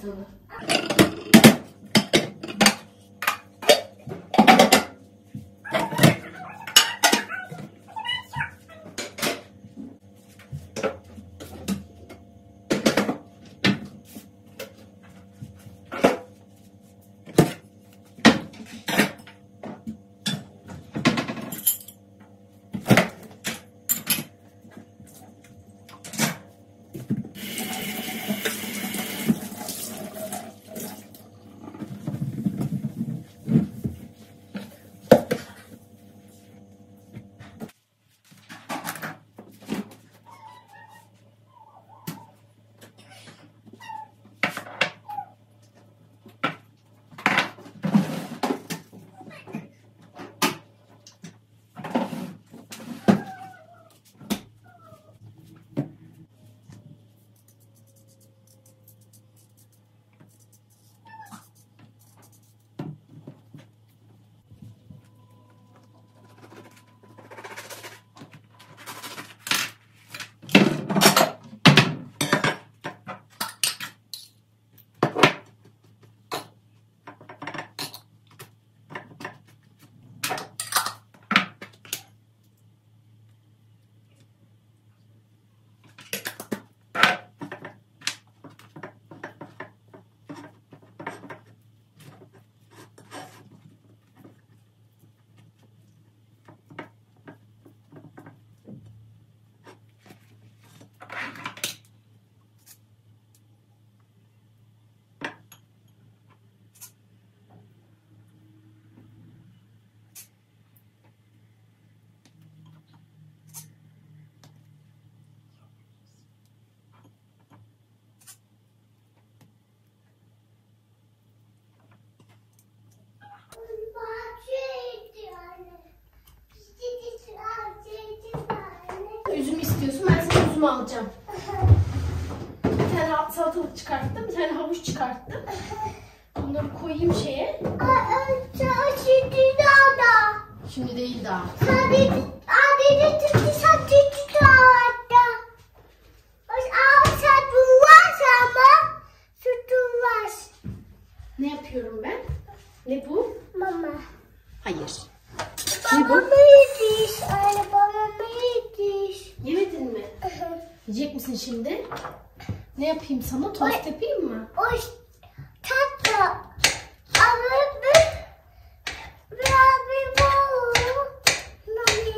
sana. Üzüm istiyorsun, ben sana üzüm alacağım. Bir tane salatalık çıkarttım, bir tane havuç çıkarttım. Bunları koyayım şeye. Şimdi değil daha. Ne yapıyorum ben? Ne bu? Mama. Hayır. Babamı yediş. Anne babamı yediş. Yemedin mi? Yiyecek misin şimdi? Ne yapayım sana? Tost yapayım mı? O tatlı. Ama bir abi bu. Nami.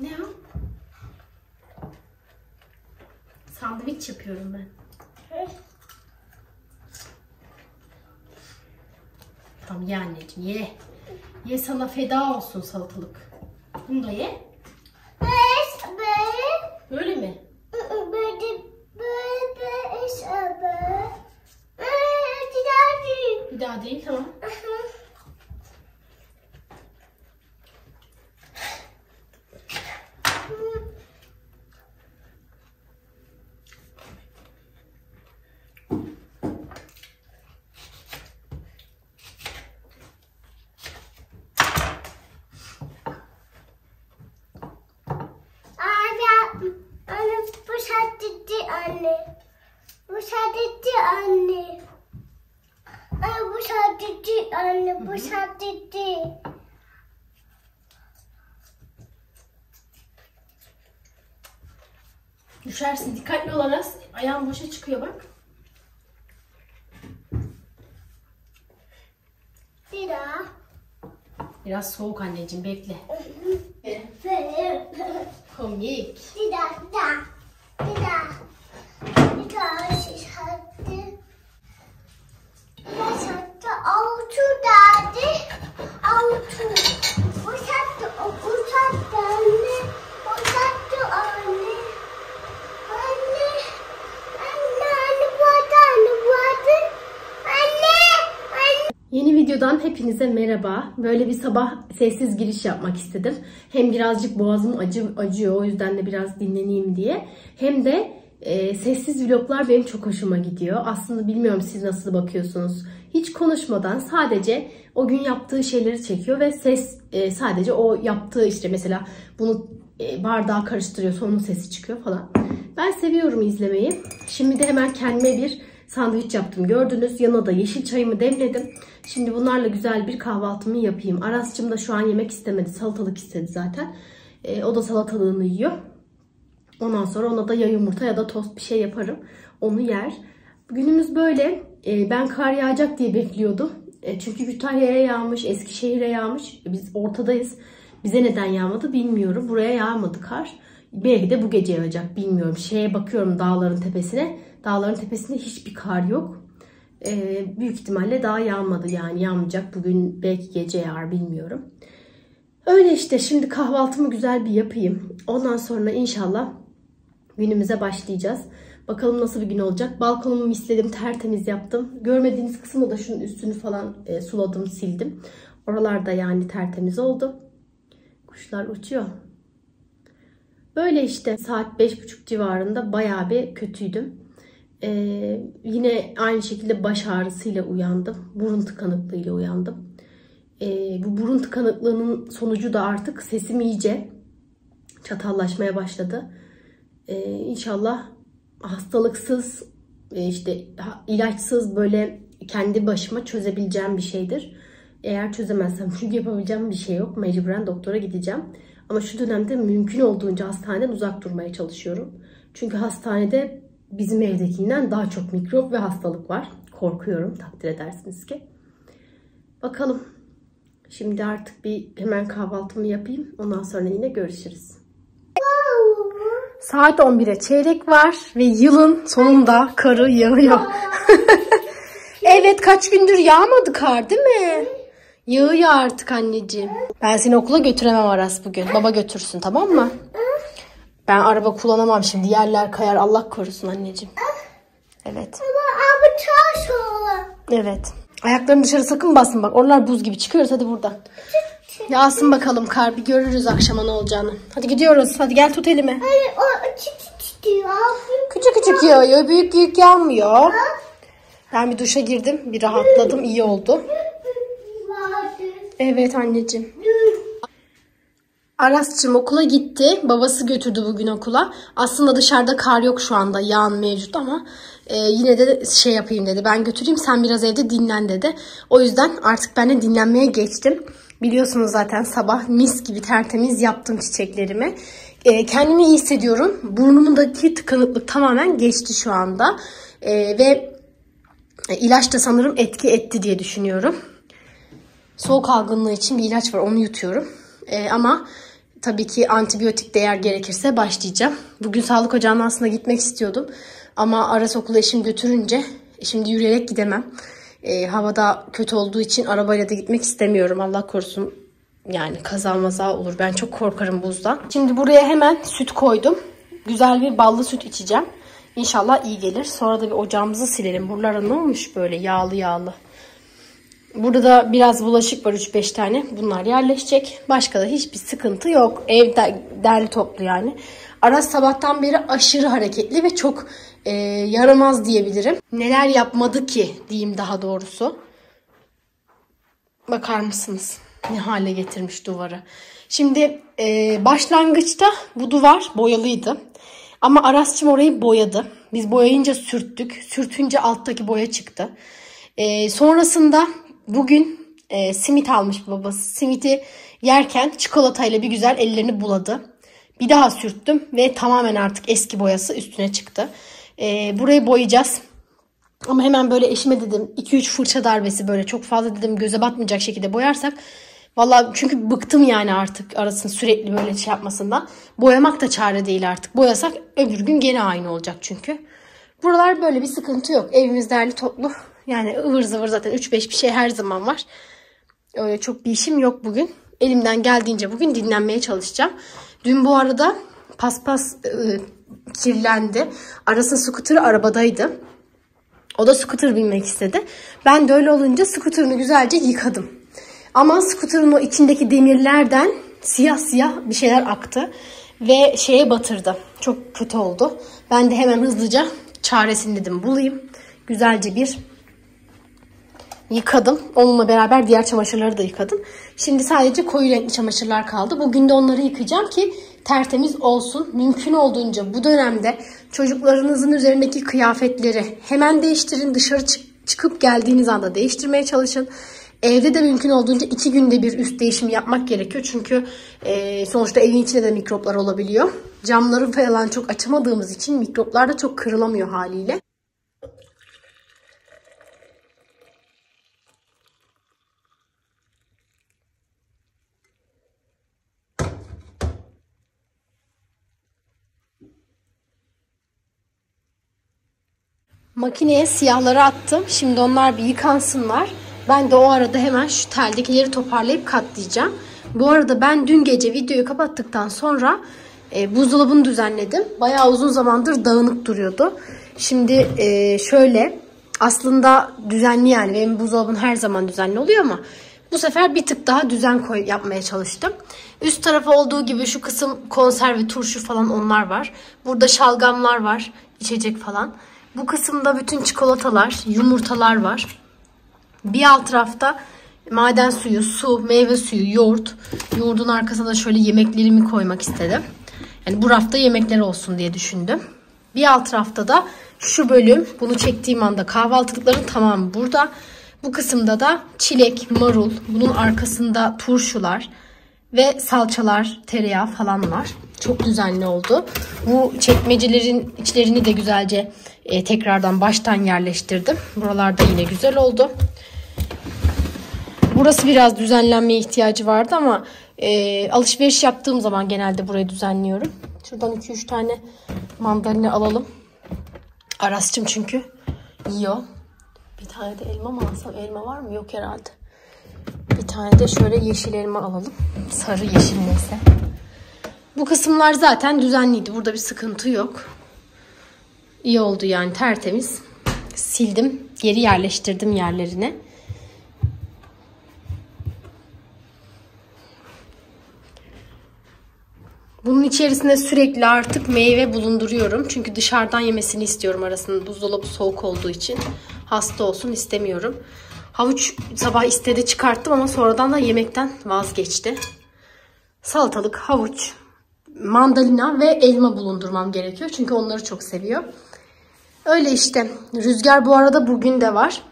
Ne o? Sandviç yapıyorum ben. Tamam ye anneciğim ye. Ye, sana feda olsun salatalık. Bunu da ye. Böyle mi? Bir daha değil, tamam. Bu şaddeti. Düşersin, dikkatli ol Aras. Ayağın boşa çıkıyor bak. Bir daha. Biraz soğuk anneciğim, bekle. Komik. Bir daha. Şişhattı. Şişhattı. Avucu derdi. Avucu. Bu şattı. Bu şattı anne. Bu şattı anne. Anne. Anne bu adı. Anne. Yeni videodan hepinize merhaba. Böyle bir sabah sessiz giriş yapmak istedim. Hem birazcık boğazım acıyor, o yüzden de biraz dinleneyim diye. Hem de Sessiz vloglar benim çok hoşuma gidiyor. Aslında bilmiyorum siz nasıl bakıyorsunuz. Hiç konuşmadan sadece o gün yaptığı şeyleri çekiyor ve ses sadece o yaptığı işte mesela bunu bardağa karıştırıyor, onun sesi çıkıyor falan. Ben seviyorum izlemeyi. Şimdi de hemen kendime bir sandviç yaptım. Gördünüz, yanına da yeşil çayımı demledim. Şimdi bunlarla güzel bir kahvaltımı yapayım. Aras'cığım da şu an yemek istemedi. Salatalık istedi zaten. O da salatalığını yiyor. Ondan sonra ona da ya yumurta ya da tost bir şey yaparım. Onu yer. Günümüz böyle. Ben kar yağacak diye bekliyordum. Çünkü Kütahya'ya yağmış, Eskişehir'e yağmış. Biz ortadayız. Bize neden yağmadı bilmiyorum. Buraya yağmadı kar. Belki de bu gece yağacak bilmiyorum. Şeye bakıyorum dağların tepesine. Dağların tepesinde hiçbir kar yok. Büyük ihtimalle daha yağmadı yani yağmayacak. Bugün belki gece yağar bilmiyorum. Öyle işte şimdi kahvaltımı güzel bir yapayım. Ondan sonra inşallah günümüze başlayacağız. Bakalım nasıl bir gün olacak. Balkonumu misledim, tertemiz yaptım. Görmediğiniz kısmı da şunun üstünü falan suladım, sildim. Oralarda yani tertemiz oldu. Kuşlar uçuyor. Böyle işte saat 5.30 civarında bayağı bir kötüydüm. Yine aynı şekilde baş ağrısıyla uyandım. Burun tıkanıklığıyla uyandım. Bu burun tıkanıklığının sonucu da artık sesim iyice çatallaşmaya başladı. İnşallah hastalıksız, işte ilaçsız böyle kendi başıma çözebileceğim bir şeydir. Eğer çözemezsem çünkü yapabileceğim bir şey yok. Mecburen doktora gideceğim. Ama şu dönemde mümkün olduğunca hastaneden uzak durmaya çalışıyorum. Çünkü hastanede bizim evdekinden daha çok mikrop ve hastalık var. Korkuyorum, takdir edersiniz ki. Bakalım. Şimdi artık bir hemen kahvaltımı yapayım. Ondan sonra yine görüşürüz. Saat 11'e çeyrek var ve yılın sonunda karı yağıyor. Evet, kaç gündür yağmadı kar değil mi? Yağıyor artık anneciğim. Ben seni okula götüremem Aras bugün. Baba götürsün, tamam mı? Ben araba kullanamam şimdi. Yerler kayar, Allah korusun anneciğim. Evet. Evet. Ayaklarını dışarı sakın basma bak. Oralar buz gibi. Çıkıyoruz hadi buradan. Yağsın bakalım kar. Bir görürüz akşama ne olacağını. Hadi gidiyoruz. Hadi gel tut elimi. Küçük küçük yağıyor. Büyük büyük yağmıyor. Ben bir duşa girdim. Bir rahatladım. İyi oldu. Evet anneciğim. Aras'cığım okula gitti. Babası götürdü bugün okula. Aslında dışarıda kar yok şu anda. Yağan mevcut ama yine de şey yapayım dedi. Ben götüreyim, sen biraz evde dinlen dedi. O yüzden artık ben de dinlenmeye geçtim. Biliyorsunuz zaten sabah mis gibi tertemiz yaptım çiçeklerimi. Kendimi iyi hissediyorum. Burnumdaki tıkanıklık tamamen geçti şu anda. Ve ilaç da sanırım etki etti diye düşünüyorum. Soğuk algınlığı için bir ilaç var, onu yutuyorum. Ama tabii ki antibiyotik de eğer gerekirse başlayacağım. Bugün sağlık ocağına aslında gitmek istiyordum. Ama Aras okula eşim götürünce şimdi yürüyerek gidemem. Havada kötü olduğu için arabayla da gitmek istemiyorum. Allah korusun yani kaza maza olur. Ben çok korkarım buzdan. Şimdi buraya hemen süt koydum. Güzel bir ballı süt içeceğim. İnşallah iyi gelir. Sonra da bir ocağımızı silelim. Buralara ne olmuş böyle yağlı yağlı. Burada da biraz bulaşık var, 3-5 tane. Bunlar yerleşecek. Başka da hiçbir sıkıntı yok. Ev derli toplu yani. Aras sabahtan beri aşırı hareketli ve çok yaramaz diyebilirim. Neler yapmadı ki diyeyim daha doğrusu. Bakar mısınız? Ne hale getirmiş duvarı. Şimdi başlangıçta bu duvar boyalıydı. Ama Aras'cığım orayı boyadı. Biz boyayınca sürttük. Sürtünce alttaki boya çıktı. Sonrasında bugün simit almış babası. Simiti yerken çikolatayla bir güzel ellerini buladı. Bir daha sürttüm ve tamamen artık eski boyası üstüne çıktı. Burayı boyayacağız. Ama hemen böyle eşime dedim 2-3 fırça darbesi böyle çok fazla dedim göze batmayacak şekilde boyarsak. Vallahi çünkü bıktım yani artık Aras'ın sürekli böyle şey yapmasından. Boyamak da çare değil artık. Boyasak öbür gün gene aynı olacak çünkü. Buralar böyle bir sıkıntı yok. Evimiz derli toplu. Yani ıvır zıvır zaten 3-5 bir şey her zaman var. Öyle çok bir işim yok bugün. Elimden geldiğince bugün dinlenmeye çalışacağım. Dün bu arada paspas kirlendi. Aras'ın scooter'ı arabadaydı. O da scooter binmek istedi. Ben de öyle olunca scooter'ını güzelce yıkadım. Ama scooter'ın o içindeki demirlerden siyah siyah bir şeyler aktı. ve şeye batırdı. Çok kötü oldu. Ben de hemen hızlıca çaresini dedim bulayım. Güzelce bir yıkadım. Onunla beraber diğer çamaşırları da yıkadım. Şimdi sadece koyu renkli çamaşırlar kaldı. Bugün de onları yıkayacağım ki tertemiz olsun. Mümkün olduğunca bu dönemde çocuklarınızın üzerindeki kıyafetleri hemen değiştirin. Dışarı çıkıp geldiğiniz anda değiştirmeye çalışın. Evde de mümkün olduğunca 2 günde bir üst değişimi yapmak gerekiyor. Çünkü sonuçta evin içinde de mikroplar olabiliyor. Camları falan çok açamadığımız için mikroplar da çok kırılamıyor haliyle. Makineye siyahları attım. Şimdi onlar bir yıkansınlar. Ben de o arada hemen şu teldekileri toparlayıp katlayacağım. Bu arada ben dün gece videoyu kapattıktan sonra buzdolabını düzenledim. Bayağı uzun zamandır dağınık duruyordu. Şimdi şöyle aslında düzenli, yani benim buzdolabım her zaman düzenli oluyor ama bu sefer bir tık daha düzen yapmaya çalıştım. Üst tarafı olduğu gibi şu kısım konserve, turşu falan onlar var. Burada şalgamlar var, içecek falan. Bu kısımda bütün çikolatalar, yumurtalar var. Bir alt tarafta maden suyu, su, meyve suyu, yoğurt. Yoğurdun arkasına da şöyle yemeklerimi koymak istedim. Yani bu rafta yemekler olsun diye düşündüm. Bir alt tarafta da şu bölüm, bunu çektiğim anda kahvaltılıkların tamamı burada. Bu kısımda da çilek, marul, bunun arkasında turşular ve salçalar, tereyağı falan var. Çok düzenli oldu. Bu çekmecelerin içlerini de güzelce tekrardan baştan yerleştirdim. Buralarda yine güzel oldu. Burası biraz düzenlenmeye ihtiyacı vardı ama alışveriş yaptığım zaman genelde burayı düzenliyorum. Şuradan 2-3 tane mandalina alalım. Aras'cığım çünkü yiyor. Bir tane de elma mı alsam? Elma var mı? Yok herhalde. Bir tane de şöyle yeşil elma alalım. Sarı yeşil neyse. Bu kısımlar zaten düzenliydi. Burada bir sıkıntı yok. İyi oldu yani, tertemiz. Sildim. Geri yerleştirdim yerlerine. Bunun içerisinde sürekli artık meyve bulunduruyorum. Çünkü dışarıdan yemesini istiyorum arasında. Buzdolabı soğuk olduğu için. Hasta olsun istemiyorum. Havuç sabah istedi, çıkarttım ama sonradan da yemekten vazgeçti. Salatalık, havuç, mandalina ve elma bulundurmam gerekiyor. Çünkü onları çok seviyor. Öyle işte. Rüzgar bu arada bugün de var.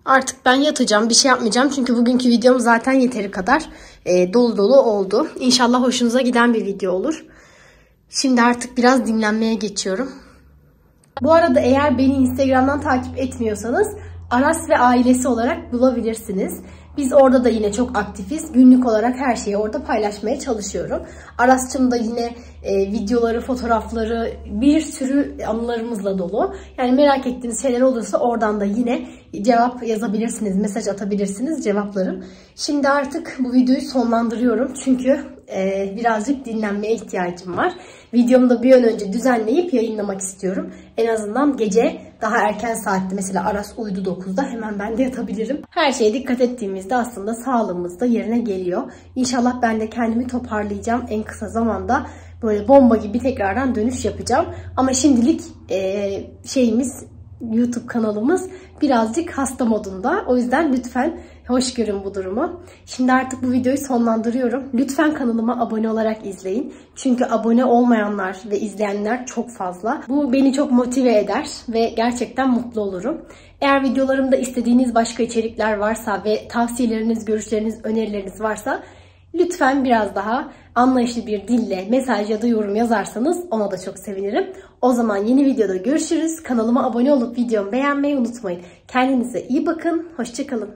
Artık ben yatacağım. Bir şey yapmayacağım. Çünkü bugünkü videom zaten yeteri kadar dolu dolu oldu. İnşallah hoşunuza giden bir video olur. Şimdi artık biraz dinlenmeye geçiyorum. Bu arada eğer beni Instagram'dan takip etmiyorsanız Aras ve ailesi olarak bulabilirsiniz. Biz orada da yine çok aktifiz. Günlük olarak her şeyi orada paylaşmaya çalışıyorum. Aras'cığım da yine videoları, fotoğrafları, bir sürü anılarımızla dolu. Yani merak ettiğiniz şeyler olursa oradan da yine cevap yazabilirsiniz, mesaj atabilirsiniz, cevaplarım. Şimdi artık bu videoyu sonlandırıyorum. Çünkü birazcık dinlenmeye ihtiyacım var. Videomu da bir an önce düzenleyip yayınlamak istiyorum. En azından gece daha erken saatte, mesela Aras uyudu 9'da, hemen ben de yatabilirim. Her şeye dikkat ettiğimizde aslında sağlığımız da yerine geliyor. İnşallah ben de kendimi toparlayacağım. En kısa zamanda böyle bomba gibi tekrardan dönüş yapacağım. Ama şimdilik YouTube kanalımız birazcık hasta modunda. O yüzden lütfen hoş görün bu durumu. Şimdi artık bu videoyu sonlandırıyorum. Lütfen kanalıma abone olarak izleyin. Çünkü abone olmayanlar ve izleyenler çok fazla. Bu beni çok motive eder ve gerçekten mutlu olurum. Eğer videolarımda istediğiniz başka içerikler varsa ve tavsiyeleriniz, görüşleriniz, önerileriniz varsa lütfen biraz daha anlayışlı bir dille mesaj ya da yorum yazarsanız ona da çok sevinirim. O zaman yeni videoda görüşürüz. Kanalıma abone olup videomu beğenmeyi unutmayın. Kendinize iyi bakın. Hoşça kalın.